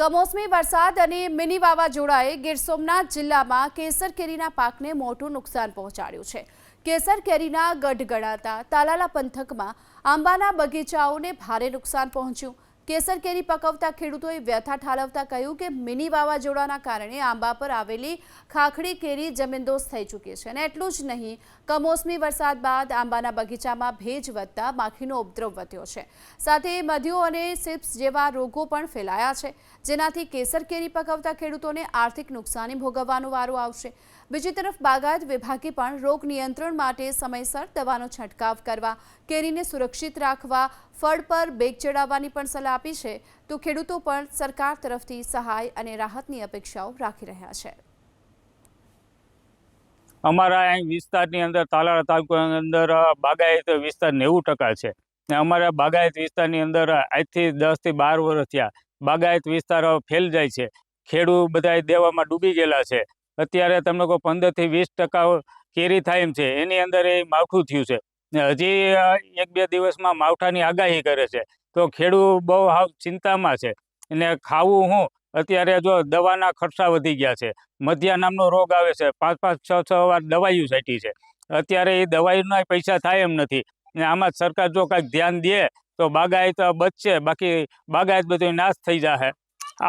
કમોસમી વરસાદ અને મિની વાવાઝોડાએ ગીર સોમનાથ જિલ્લામાં કેસર કેરીના પાકને મોટું નુકસાન પહોંચાડ્યું છે। કેસર કેરીના ગઢગડાતા તાલાલા પંથકમાં આંબાના બગીચાઓને ભારે નુકસાન પહોંચ્યું। કેસર કેરી પકવતા ખેડૂતોએ વ્યથા ઠાલવતા કહ્યું કે મિની વાવાઝોડાના કારણે આંબા પર આવેલી ખાખડી કેરી જમીનદોસ્ત થઈ ચૂકી છે અને એટલું જ નહીં, કમોસમી વરસાદ બાદ આંબાના બગીચામાં ભેજ વધતા માખીનો ઉપદ્રવ વધ્યો છે। સાથે મધ્યો અને સિપ્સ જેવા રોગો પણ ફેલાયા છે, જેનાથી કેસર કેરી પકવતા ખેડૂતોને આર્થિક નુકસાની ભોગવવાનો વારો આવશે। બીજી તરફ બાગાયત વિભાગે પણ રોગ નિયંત્રણ માટે સમયસર દવાનો છંટકાવ કરવા, કેરીને સુરક્ષિત રાખવા, ફળ પર બેગ ચડાવવાની પણ સલાહ આપી છે, તો ખેડૂતો પણ સરકાર તરફથી સહાય અને રાહતની અપેક્ષાઓ રાખી રહ્યા છે। અમારા અહીં વિસ્તારની અંદર તાલાળા તાલુકાની અંદર બાગાયત વિસ્તાર 90% છે ને અમારા બાગાયત વિસ્તારની અંદર આજથી 10 થી 12 વર્ષ થયા બાગાયત વિસ્તાર ફેલ જાય છે। ખેડૂત બધા દેવામાં ડૂબી ગયેલા છે। અત્યારે તમને કોઈ 15 થી 20% કેરી થાય એમ છે, એની અંદર એ માવઠું થયું છે ને હજી 1-2 દિવસમાં માવઠાની આગાહી કરે છે, તો ખેડૂત બહુ હાવ ચિંતામાં છે અને ખાવું હું અત્યારે જો દવાના ખર્ચા વધી ગયા છે। મધ્યા નામનો રોગ આવે છે, 5-5, 6-6 વાર દવાઈઓ છાંટી છે, અત્યારે એ દવાઈના પૈસા થાય એમ નથી ને આમાં સરકાર જો કાંઈક ધ્યાન દે તો બાગાયત બચશે, બાકી બાગાયત બધો નાશ થઈ જશે।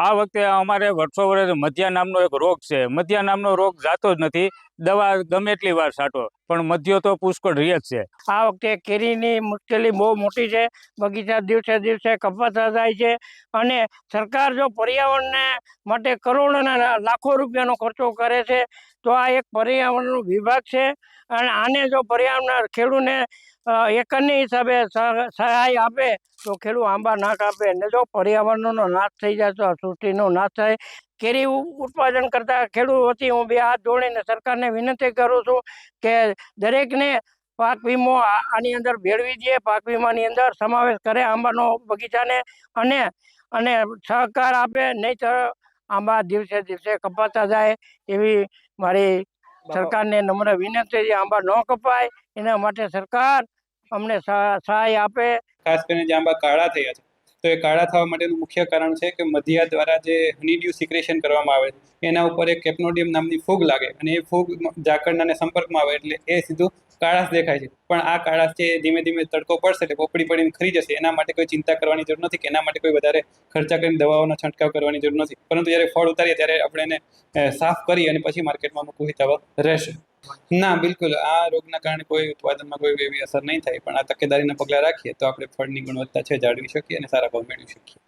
આ વખતે અમારે વર્ષો વર્ષ મધ્યા નામનો એક રોગ છે, મધ્યા નામનો રોગ જાતો જ નથી, દવા ગમે એટલી વાર છાંટો પણ મધ્યો તો પુષ્કળ રહે જ છે। આ વખતે કેરીની મુશ્કેલી બહુ મોટી છે, બગીચા દિવસે દિવસે કપાતા જાય છે અને સરકાર જો પર્યાવરણને માટે કરોડોના લાખો રૂપિયાનો ખર્ચો કરે છે, તો આ એક પર્યાવરણનો વિભાગ છે અને આને જો પર્યાવરણના ખેડૂતને એકરની હિસાબે સહાય આપે તો ખેડૂત આંબા ના કાપે ને જો પર્યાવરણનો નાશ થઈ જાય તો આ સૃષ્ટિનો નાશ થાય। કેરી ઉત્પાદન કરતા ખેડૂત વતી હું 2 હાથ જોડીને સરકારને વિનંતી કરું છું કે દરેકને પાક વીમો આની અંદર ભેળવી દે, પાક વીમાની અંદર સમાવેશ કરે આંબાનો બગીચાને અને સહકાર આપે, નહીંતર આંબા દિવસે દિવસે કપાતા જાય એવી મારી સરકારને નમ્ર વિનંતી છે। આંબા ન કપાય એના માટે સરકાર અમને સહાય આપે। ખાસ કરીને જે આંબા કાળા થયા છે, તો એ કાળા થવા માટેનું મુખ્ય કારણ છે કે મધ્યા દ્વારા જે હનીડ્યુ સિક્રેશન કરવામાં આવે છે એના ઉપર એક કેપ્નોડિયમ નામની ફૂગ લાગે અને એ ફૂગ ઝાકળના સંપર્કમાં આવે એટલે એ સીધું કાળાશ દેખાય છે, પણ આ કાળાશ છે ધીમે ધીમે તડકો પડશે એટલે પોપડી પડીને ખરી જશે। એના માટે કોઈ ચિંતા કરવાની જરૂર નથી કે એના માટે કોઈ વધારે ખર્ચા કરીને દવાઓનો છંટકાવ કરવાની જરૂર નથી, પરંતુ જ્યારે ફળ ઉતારીએ ત્યારે આપણે એને સાફ કરી અને પછી માર્કેટમાં મૂકવું હિતાવહ રહેશે। ના, બિલકુલ આ રોગના કારણે કોઈ ઉત્પાદનમાં કોઈ એવી અસર નહીં થાય, પણ આ તકેદારીના પગલાં રાખીએ તો આપણે ફળની ગુણવત્તા છે જાળવી શકીએ અને સારા ભાવ મેળવી શકીએ।